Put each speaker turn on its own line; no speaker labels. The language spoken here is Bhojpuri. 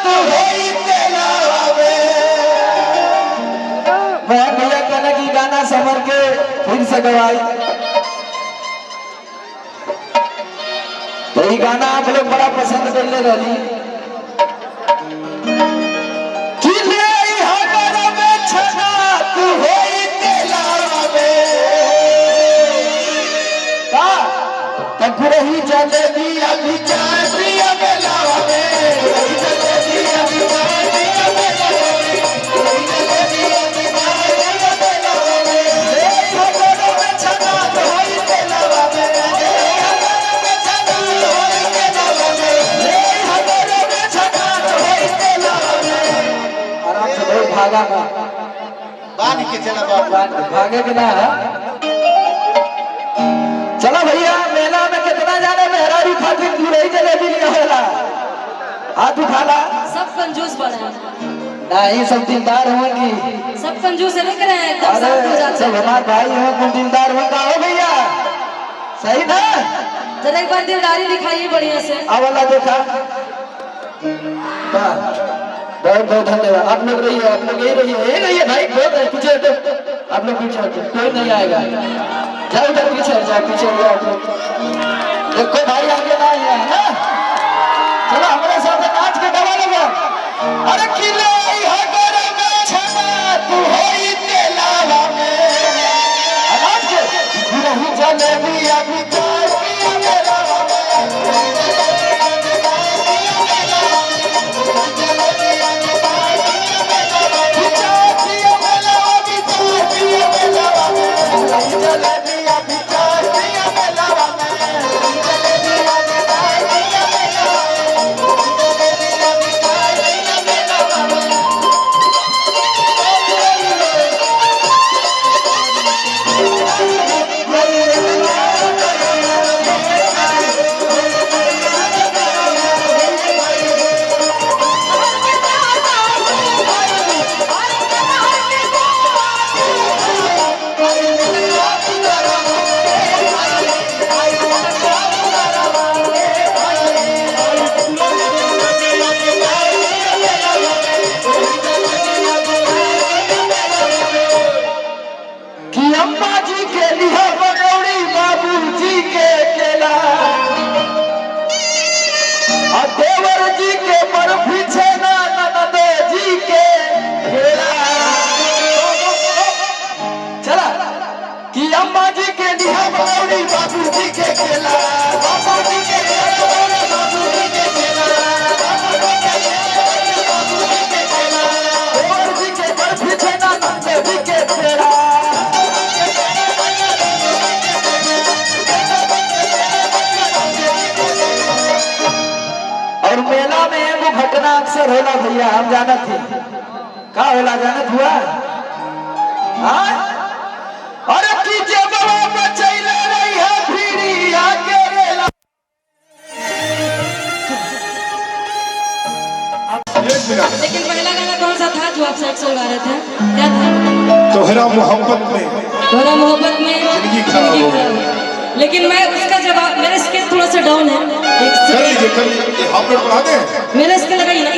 तू होई तेला आवे। मैं भैया कहना की गाना समर के फिर से गवाई। तो ये गाना आप लोग बड़ा पसंद कर ले रही। तू होई तेला आवे तब रही जलेबी अभी चाय पिया बेलावा में रही जलेबी अभी चाय पिया बेलावा में रही जलेबी अभी चाय पिया बेलावा में ए हगोरो में छना तो होई तेलावा में ए हगोरो में छना तो होई तेलावा में ए हगोरो में छना तो होई तेलावा में। आराम से बहुत भागा में बांध के चला बाप भागे के ना। चलो भैया मेला में कितना जाने मेहरारू खातिर तू रही जलेबी लिया होला हाथ उठाला। सब
कंजूस बना
नहीं सब दिलदार होंगी।
सब कंजूस है लेकिन एकदम शांत हो जाते
सब हमारे भाई हो कुछ दिलदार होगा हो भैया सही ना।
जरा एक बार दिलदारी दिखाइए बढ़िया से।
वाला देखा बहुत बहुत धन्यवाद। आप लोग रहिए आप लोग यही रहिए भाई बहुत पीछे आप लोग पीछे कोई नहीं आएगा। जाओ उधर पीछे जाओ पीछे आप लोग देखो भाई आगे ना है ना। चलो हमारे साथ नाच के गवा लगा। अरे किले हगोरो में छना तू होई तेलावा में नाच के रही जलेबी अभी चाय पिया बेलावा में अक्सर होला भैया हम जानत थी का होला जानत हुआ हाँ? अरे की जबवा बचैले रही है फिरी आके रेला।
लेकिन पहला गाना कौन सा था जो आप सेक्स गा रहे थे क्या था?
तोहरा मोहब्बत में
जिंदगी खराब। लेकिन मैं उसका जवाब मेरा स्केल थोड़ा सा डाउन है।
कर लीजिए आप लोग बढ़ा दें।
मेरा स्केल लगाइए ना